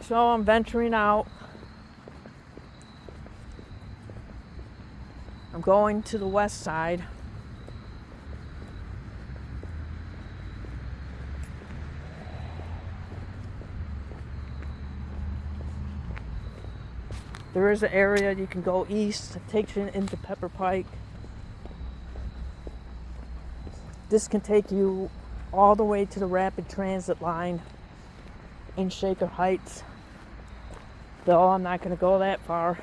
So I'm venturing out. I'm going to the west side. There is an area you can go east that takes you into Pepper Pike. This can take you all the way to the rapid transit line in Shaker Heights. Though I'm not going to go that far.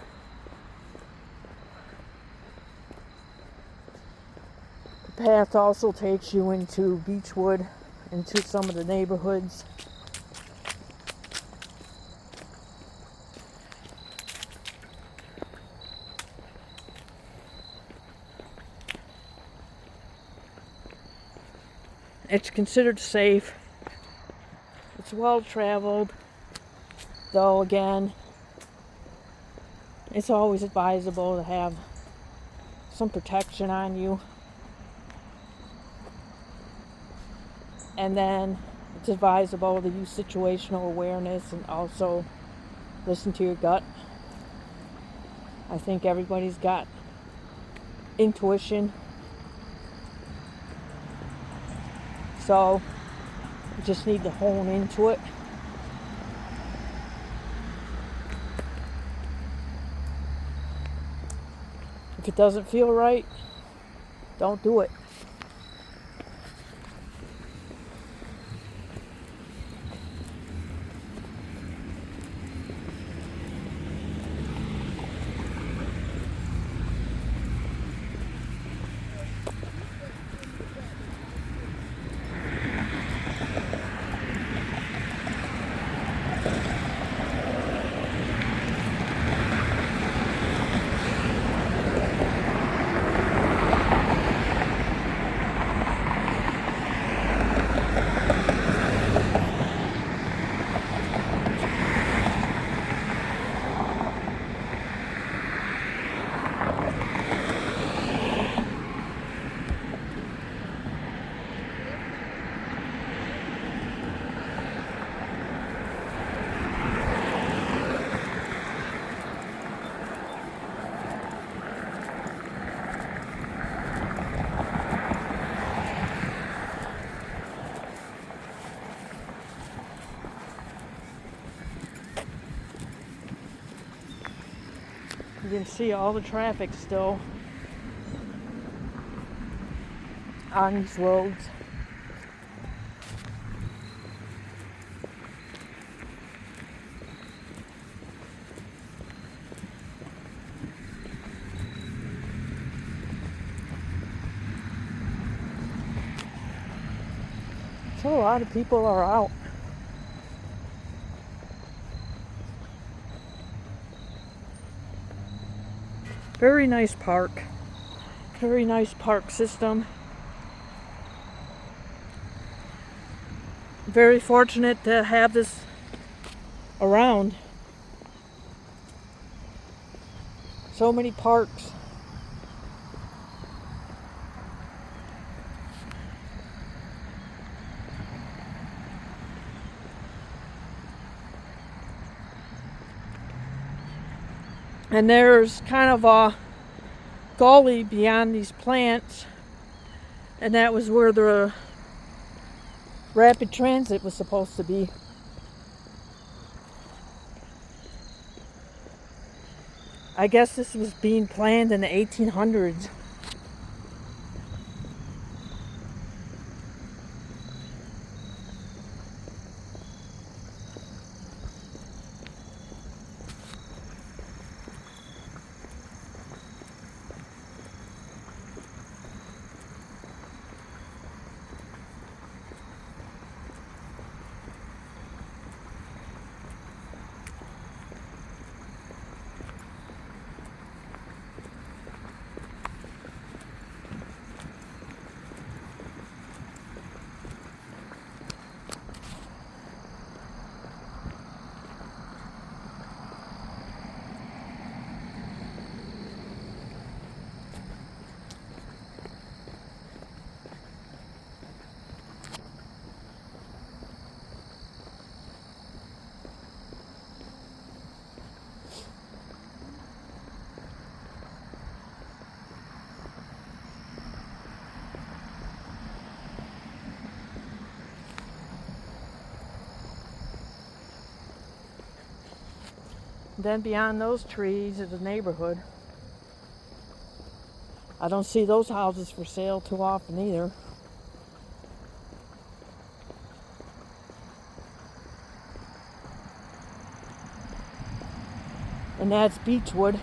The path also takes you into Beachwood, into some of the neighborhoods. It's considered safe. It's well traveled, though again, it's always advisable to have some protection on you. And then it's advisable to use situational awareness and also listen to your gut. I think everybody's got intuition. So you just need to hone into it. If it doesn't feel right, don't do it. You can see all the traffic still on these roads. So a lot of people are out. Very nice park. Very nice park system. Very fortunate to have this around. So many parks. And there's kind of a gully beyond these plants, and that was where the rapid transit was supposed to be. I guess this was being planned in the 1800s. Then beyond those trees is a neighborhood. I don't see those houses for sale too often either. And that's Beachwood.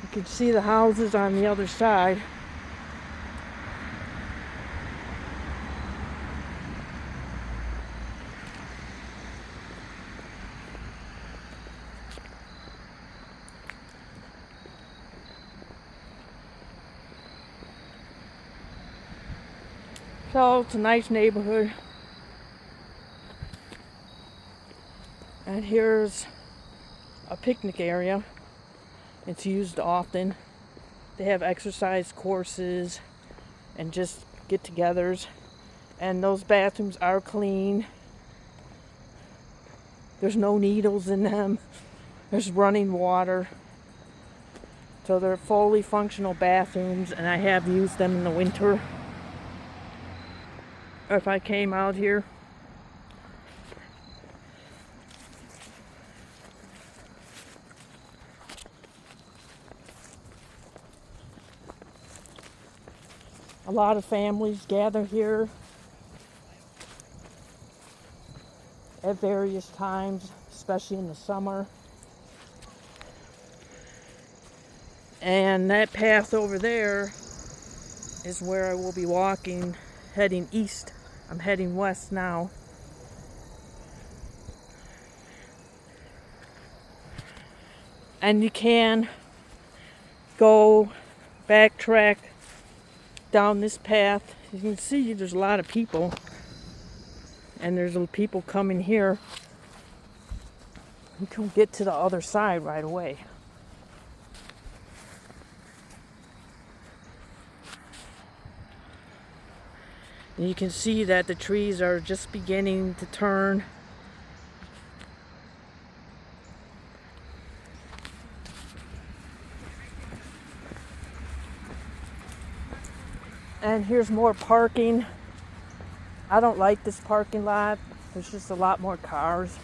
You can see the houses on the other side. So it's a nice neighborhood. And here's a picnic area. It's used often. They have exercise courses and just get-togethers. And those bathrooms are clean. There's no needles in them. There's running water. So they're fully functional bathrooms, and I have used them in the winter. If I came out here. A lot of families gather here at various times, especially in the summer. And that path over there is where I will be walking, heading east. I'm heading west now. And you can go backtrack down this path. You can see there's a lot of people. And there's people coming here. You can get to the other side right away. And you can see that the trees are just beginning to turn. And here's more parking. I don't like this parking lot. There's just a lot more cars.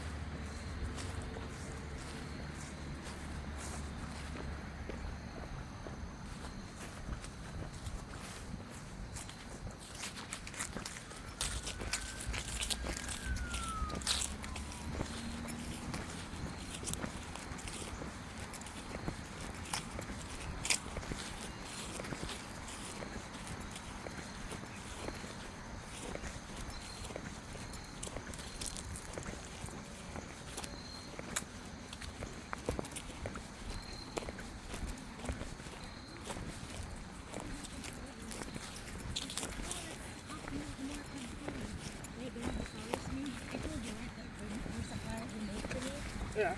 Ja.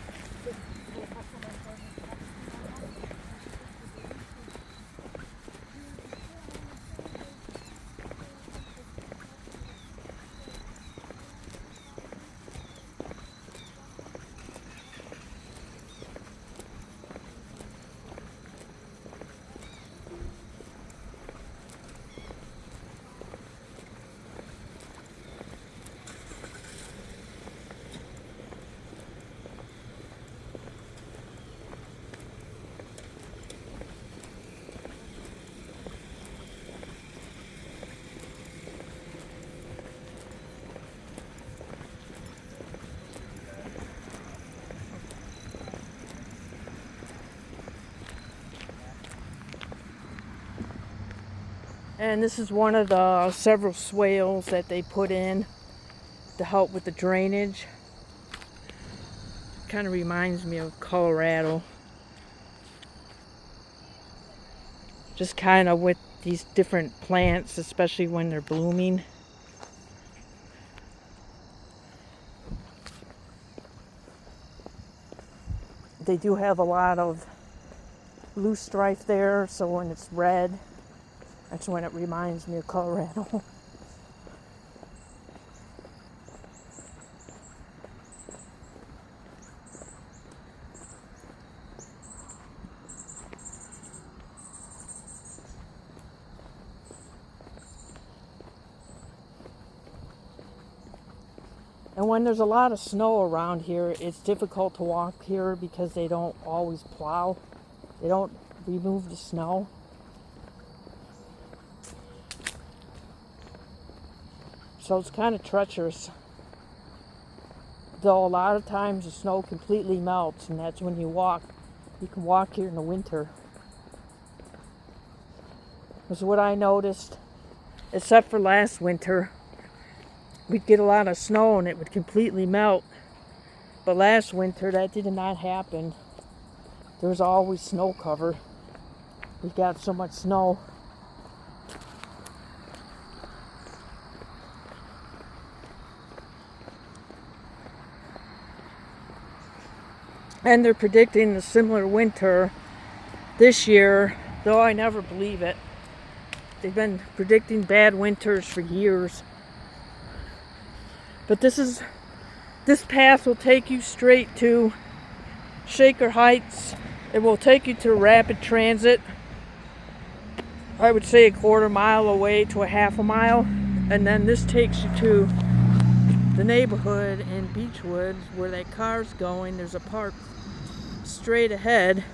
And this is one of the several swales that they put in to help with the drainage. Kind of reminds me of Colorado. Just kind of with these different plants, especially when they're blooming. They do have a lot of loosestrife there, so when it's red, that's when it reminds me of Colorado. And when there's a lot of snow around here, it's difficult to walk here because they don't always plow. They don't remove the snow. So it's kind of treacherous. Though a lot of times the snow completely melts, and that's when you walk. You can walk here in the winter. That's what I noticed. Except for last winter. We'd get a lot of snow and it would completely melt. But last winter that did not happen. There was always snow cover. We got so much snow. And they're predicting a similar winter this year, though I never believe it. They've been predicting bad winters for years. But this path will take you straight to Shaker Heights. It will take you to rapid transit. I would say a quarter mile away to a half a mile. And then this takes you to the neighborhood in Beachwood where that car's going. There's a park straight ahead.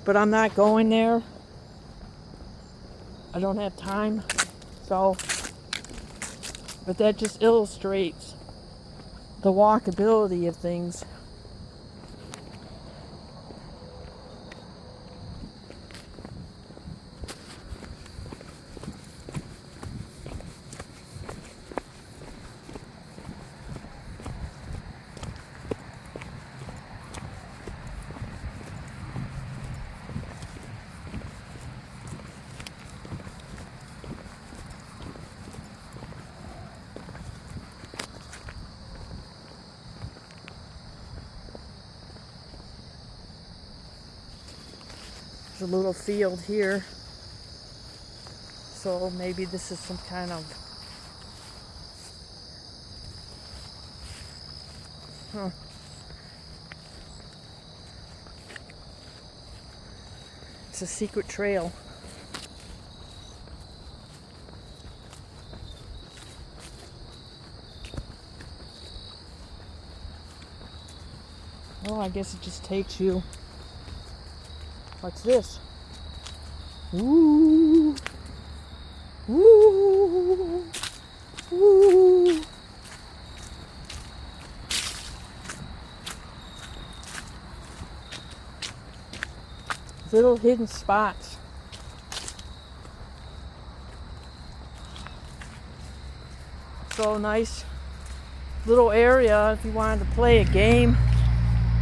But I'm not going there. I don't have time. So, but that just illustrates the walkability of things. There's a little field here, so maybe this is some kind of it's a secret trail. Oh, I guess it just takes you. What's this? Ooh. Ooh. Ooh. Little hidden spots. So nice little area if you wanted to play a game.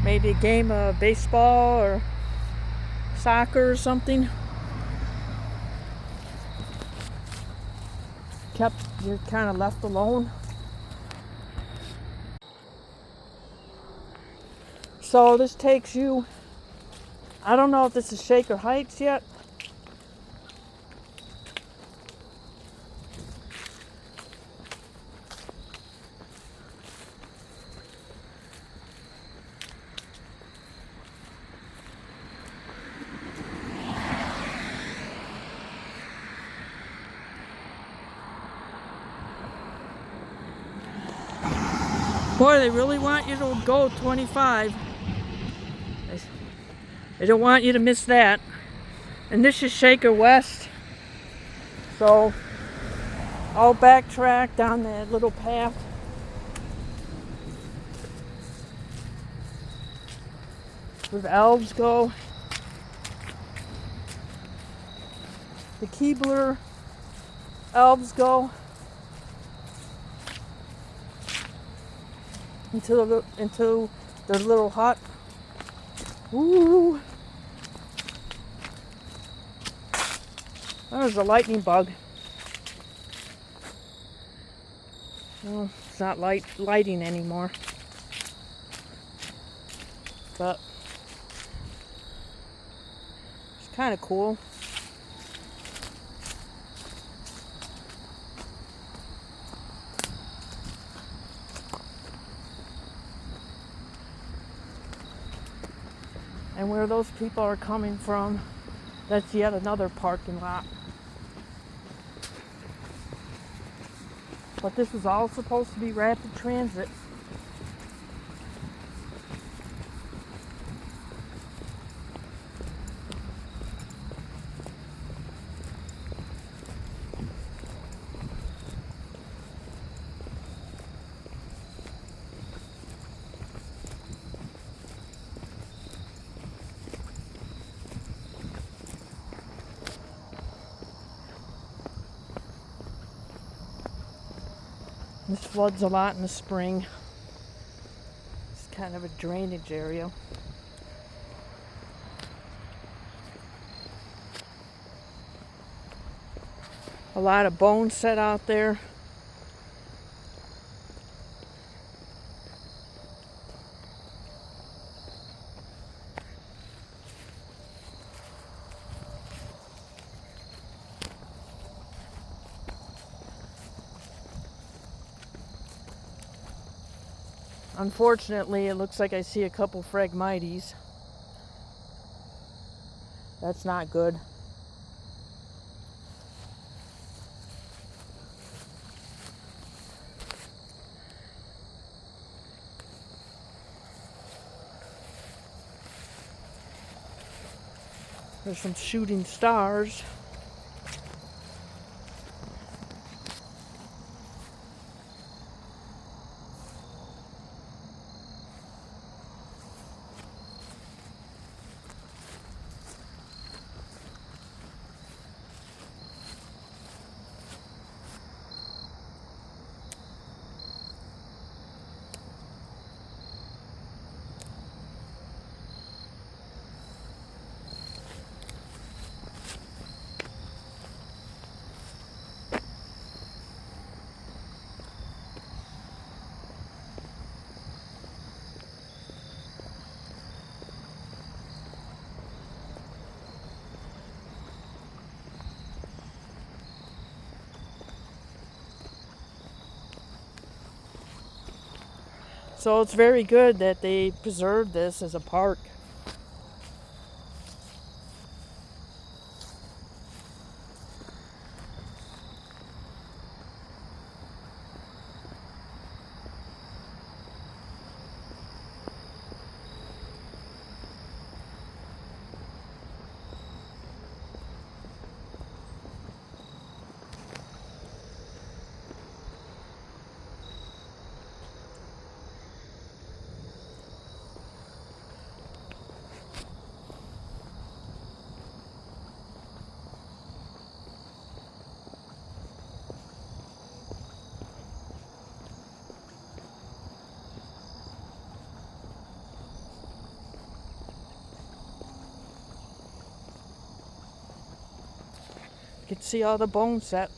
Maybe a game of baseball or soccer or something. You're kind of left alone. So this takes you, I don't know if this is Shaker Heights yet. Boy, they really want you to go 25. They don't want you to miss that. And this is Shaker West. So I'll backtrack down that little path. Where the elves go. The Keebler elves go. Into their little hut. Ooh. There's a lightning bug. Well, it's not lighting anymore. But it's kind of cool. And where those people are coming from, that's yet another parking lot. But this was all supposed to be rapid transit. This floods a lot in the spring. It's kind of a drainage area. A lot of bones set out there. Unfortunately, it looks like I see a couple Phragmites. That's not good. There's some shooting stars. So it's very good that they preserved this as a park. You can see all the bones set.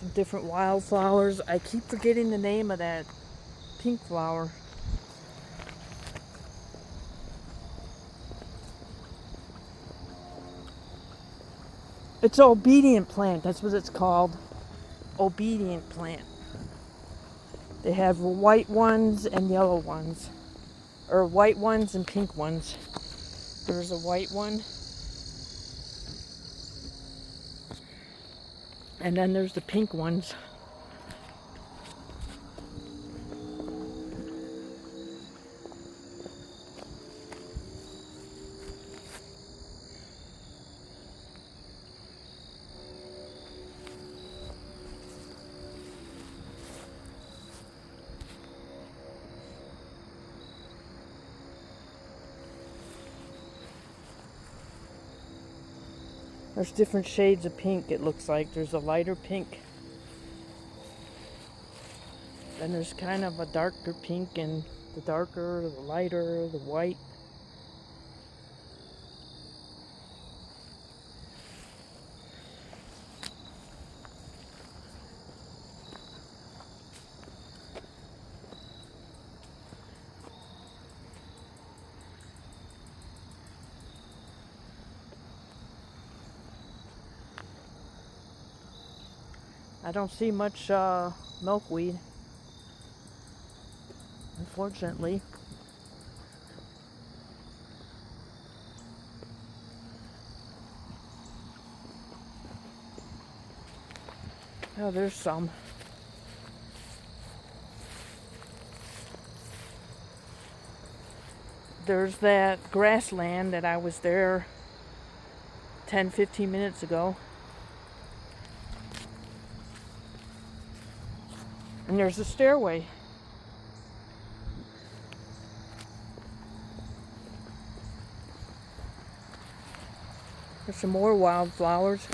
Some different wildflowers. I keep forgetting the name of that pink flower. It's an obedient plant. That's what it's called. Obedient plant. They have white ones and yellow ones. Or white ones and pink ones. There's a white one. And then there's the pink ones. There's different shades of pink, it looks like. There's a lighter pink. Then there's kind of a darker pink, and the darker, the lighter, the white. I don't see much milkweed, unfortunately. Oh, there's some. There's that grassland that I was there 10-15 minutes ago. And there's a stairway. There's some more wildflowers.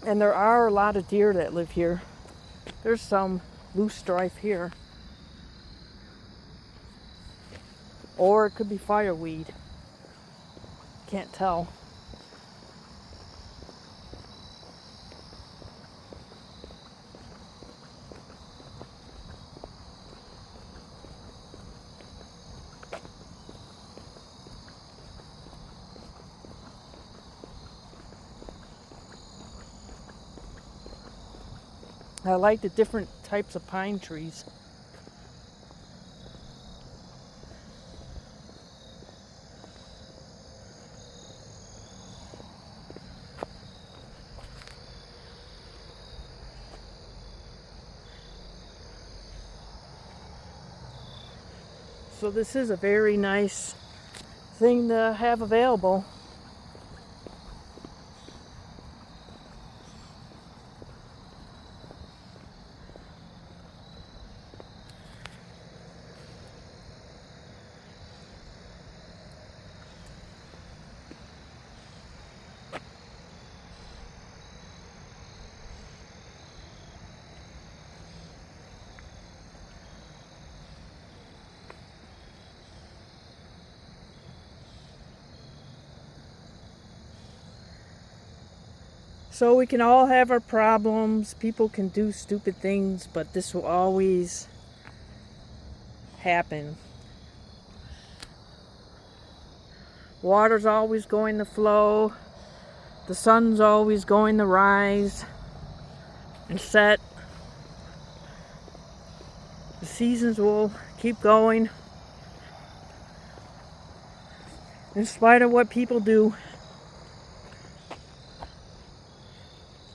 And there are a lot of deer that live here. There's some loosestrife here. Or it could be fireweed. Can't tell. I like the different types of pine trees. So this is a very nice thing to have available. So we can all have our problems. People can do stupid things, but this will always happen. Water's always going to flow. The sun's always going to rise and set. The seasons will keep going in spite of what people do.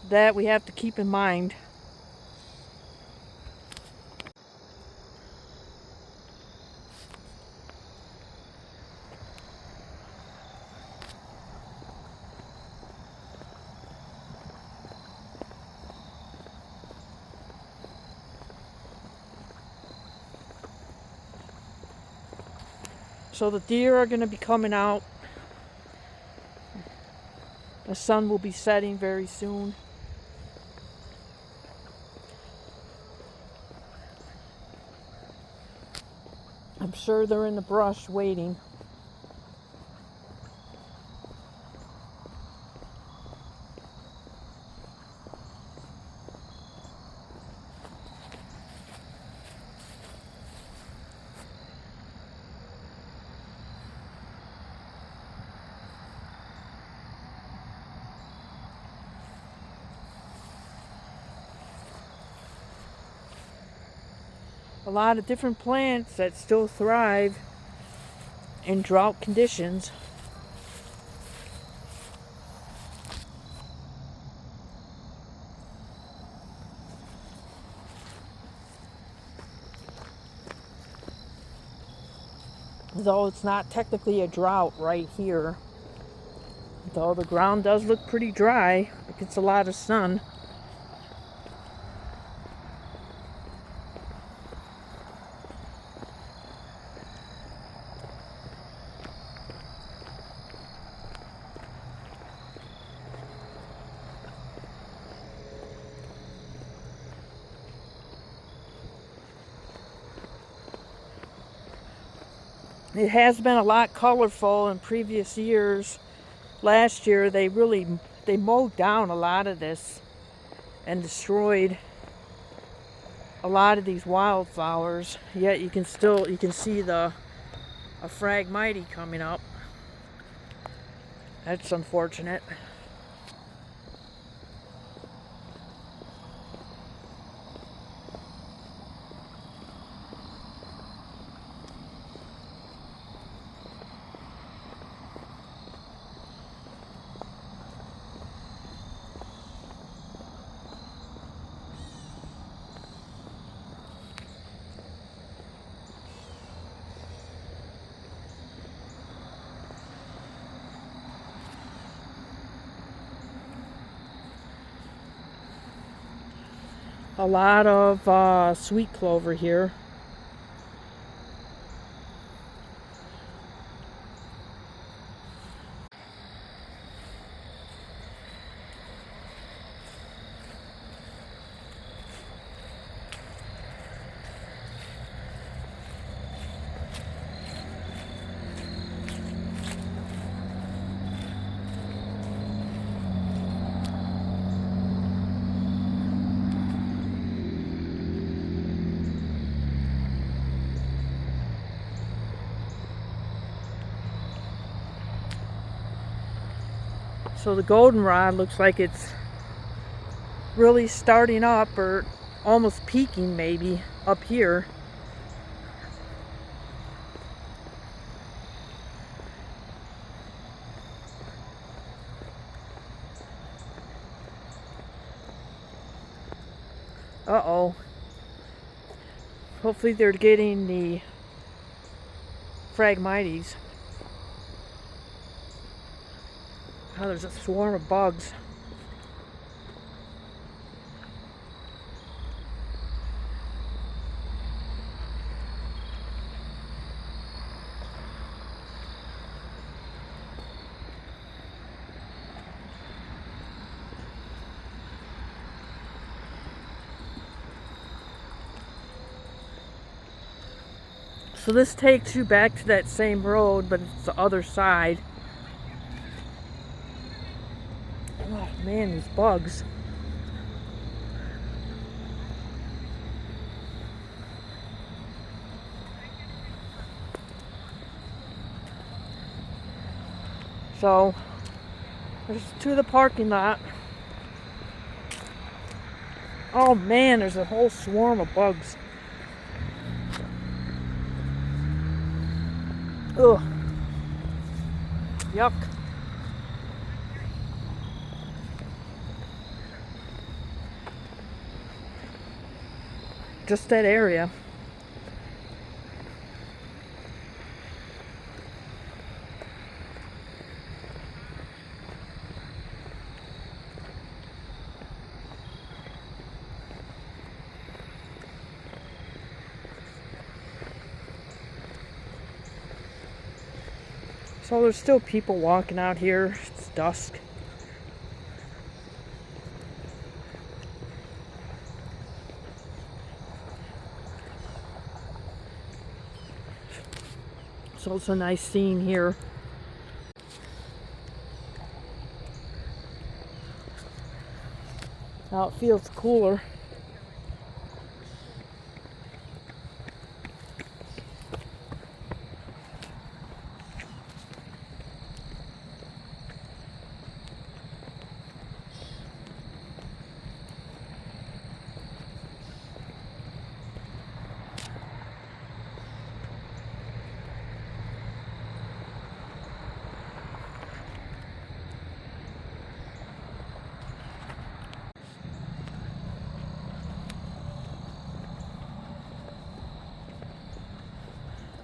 That we have to keep in mind. So the deer are going to be coming out. The sun will be setting very soon. I'm sure they're in the brush waiting. A lot of different plants that still thrive in drought conditions. Though it's not technically a drought right here. Though the ground does look pretty dry. It gets a lot of sun. It has been a lot colorful in previous years. Last year they mowed down a lot of this and destroyed a lot of these wildflowers. Yet you can see a Phragmite coming up. That's unfortunate. A lot of sweet clover here. So the goldenrod looks like it's really starting up, or almost peaking maybe, up here. Uh-oh. Hopefully they're getting the Phragmites. Oh, there's a swarm of bugs. So this takes you back to that same road, but it's the other side. Oh man, these bugs. So there's to the parking lot. Oh man, there's a whole swarm of bugs. Ugh. Yuck. Just that area. So there's still people walking out here. It's dusk. So it's a nice scene here. Now it feels cooler.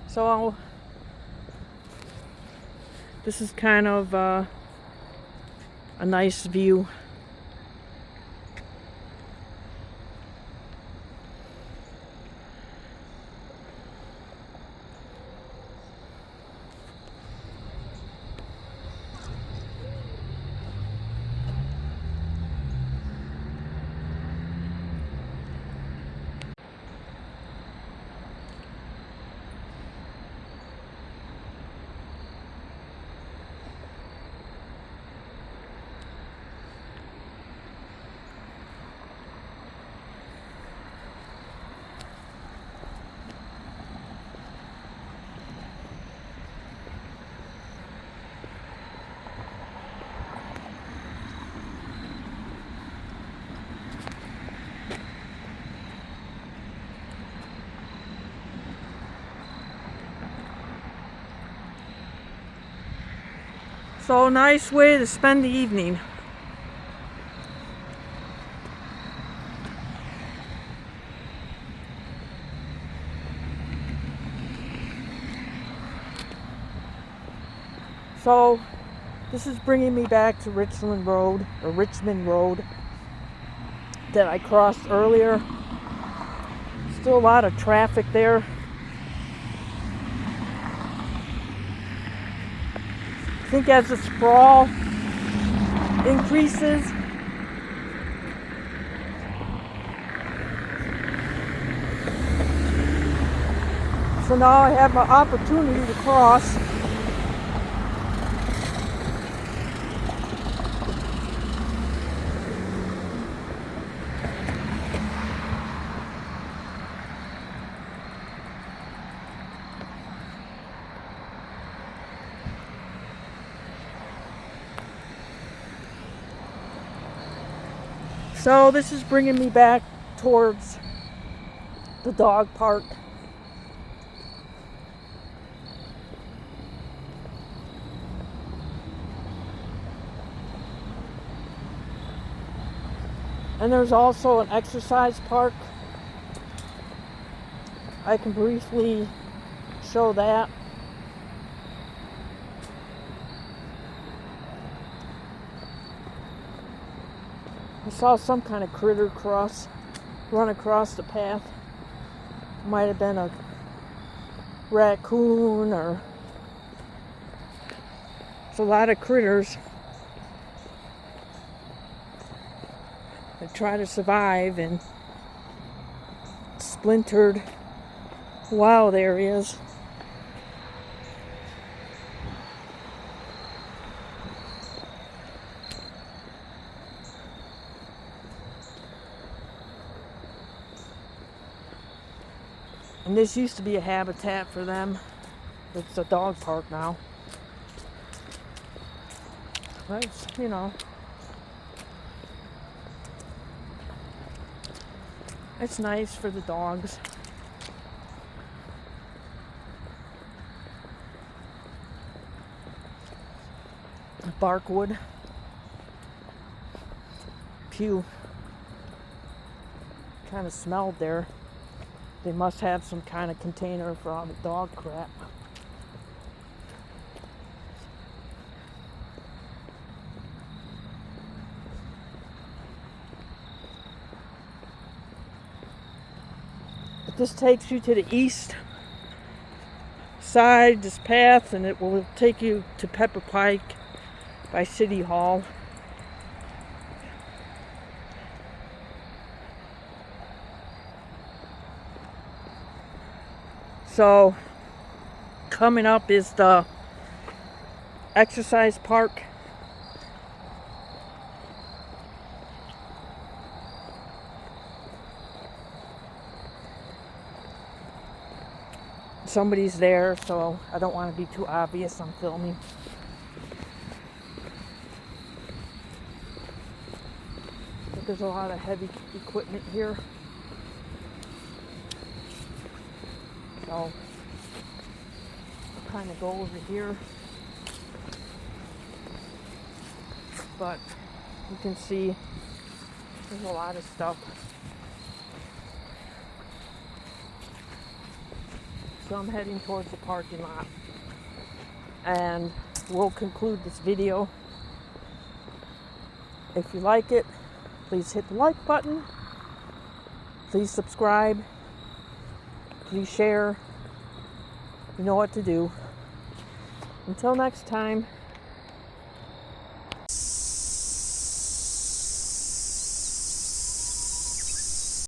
So this is kind of a nice view. So nice way to spend the evening. So this is bringing me back to Richmond Road that I crossed earlier. Still a lot of traffic there. I think as the sprawl increases, so now I have my opportunity to cross. So this is bringing me back towards the dog park. And there's also an exercise park. I can briefly show that. I saw some kind of critter run across the path. Might have been a raccoon or... There's a lot of critters that try to survive in splintered wild areas. And this used to be a habitat for them. It's a dog park now. That's, you know, it's nice for the dogs. Barkwood. Pew. Kind of smelled there. They must have some kind of container for all the dog crap. But this takes you to the east side, this path, and it will take you to Pepper Pike by City Hall. So coming up is the exercise park. Somebody's there, so I don't want to be too obvious I'm filming. But there's a lot of heavy equipment here. So I'll kind of go over here. But you can see there's a lot of stuff. So I'm heading towards the parking lot. And we'll conclude this video. If you like it, please hit the like button. Please subscribe. Please share. You know what to do. Until next time.